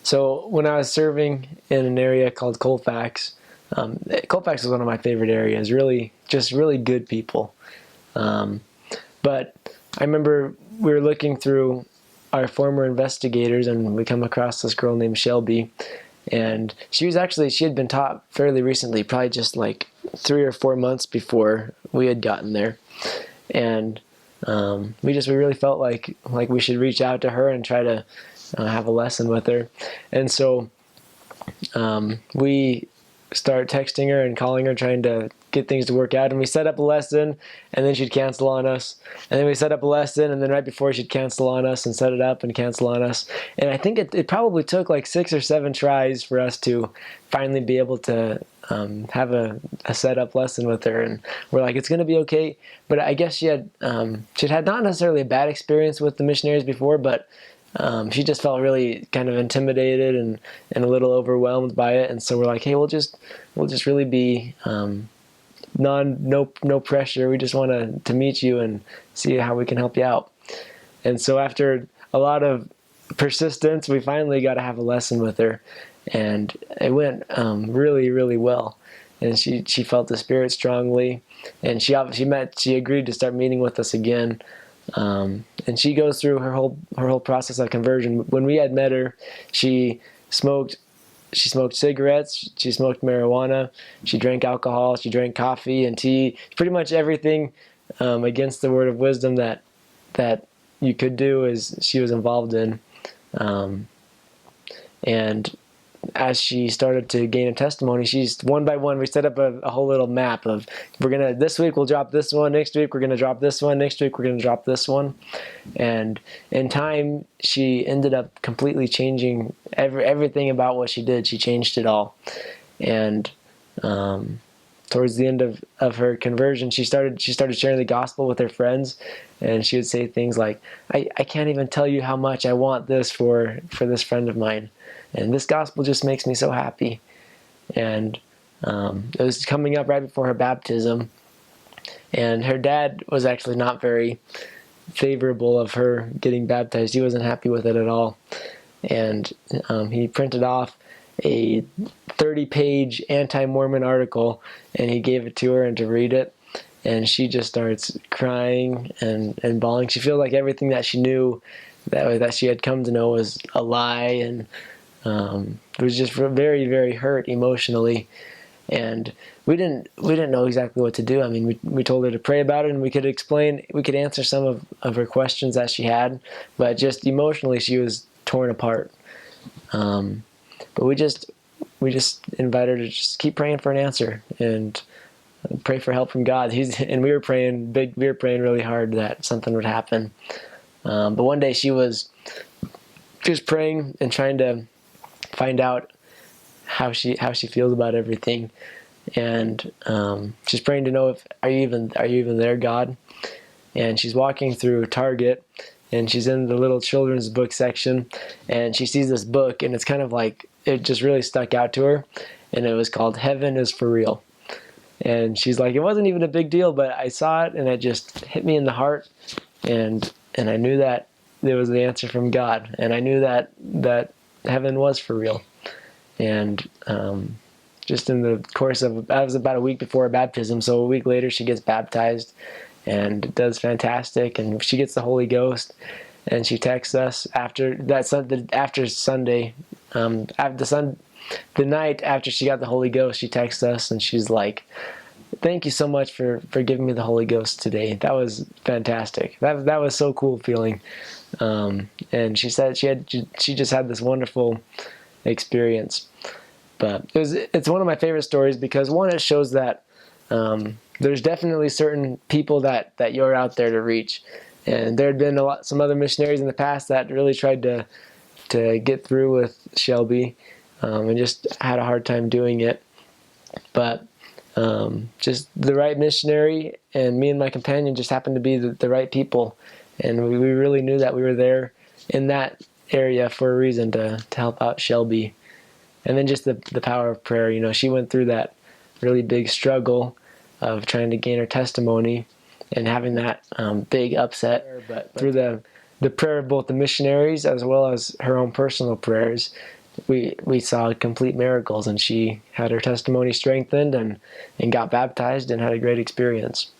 So when I was serving in an area called Colfax, Colfax was one of my favorite areas. Really, just really good people. Um, but I remember we were looking through our former investigators, and we come across this girl named Shelby, and she had been taught fairly recently, probably just like 3 or 4 months before we had gotten there, and we really felt like we should reach out to her and try to have a lesson with her, and so we start texting her and calling her, trying to get things to work out. And we set up a lesson, and then she'd cancel on us. And then we set up a lesson, and then right before she'd cancel on us and set it up and cancel on us. And I think it probably took like 6 or 7 tries for us to finally be able to have a set up lesson with her. And we're like, it's going to be okay. But I guess she'd had not necessarily a bad experience with the missionaries before, but she just felt really kind of intimidated and a little overwhelmed by it. And so we're like, hey, we'll just really be no pressure. We just want to meet you and see how we can help you out. And so after a lot of persistence, we finally got to have a lesson with her, and it went really, really well. And she felt the Spirit strongly, and she agreed to start meeting with us again. And she goes through her whole process of conversion. When we had met her, she smoked cigarettes, she smoked marijuana, she drank alcohol, she drank coffee and tea, pretty much everything against the word of wisdom that you could do is she was involved in. And as she started to gain a testimony, she's one by one, we set up a whole little map of, this week we'll drop this one, next week we're going to drop this one, next week we're going to drop this one. And in time, she ended up completely changing everything about what she did. She changed it all. And towards the end of her conversion, she started sharing the gospel with her friends, and she would say things like, I can't even tell you how much I want this for this friend of mine. And this gospel just makes me so happy. And it was coming up right before her baptism. And her dad was actually not very favorable of her getting baptized. He wasn't happy with it at all. And he printed off a 30-page anti-Mormon article, and he gave it to her and to read it. And she just starts crying and bawling. She feels like everything that she knew, that she had come to know, was a lie, and was just very, very hurt emotionally. And we didn't know exactly what to do. I mean, we told her to pray about it, and we could answer some of her questions that she had, but just emotionally she was torn apart. But we just invited her to just keep praying for an answer and pray for help from God. And we were praying really hard that something would happen. But one day she was just praying and trying to find out how she feels about everything, and she's praying to know, are you even there, God? And she's walking through Target, and she's in the little children's book section, and she sees this book, and it's kind of like, it just really stuck out to her, and it was called Heaven is for Real. And she's like, it wasn't even a big deal, but I saw it and it just hit me in the heart, and I knew that there was the answer from God, and I knew that heaven was for real. And just in the course of, that was about a week before her baptism, so a week later she gets baptized and does fantastic, and she gets the Holy Ghost. And she texts us after Sunday, the night after she got the Holy Ghost, she texts us and she's like, thank you so much for giving me the Holy Ghost today. That was fantastic. That was so cool feeling. And she said she just had this wonderful experience. But it's one of my favorite stories because, one, it shows that there's definitely certain people that you're out there to reach. And there had been some other missionaries in the past that really tried to get through with Shelby, and just had a hard time doing it. But just the right missionary and me and my companion just happened to be the right people. And we really knew that we were there in that area for a reason, to help out Shelby. And then just the power of prayer. You know, she went through that really big struggle of trying to gain her testimony and having that big upset. But through the prayer of both the missionaries as well as her own personal prayers, we saw complete miracles, and she had her testimony strengthened and got baptized and had a great experience.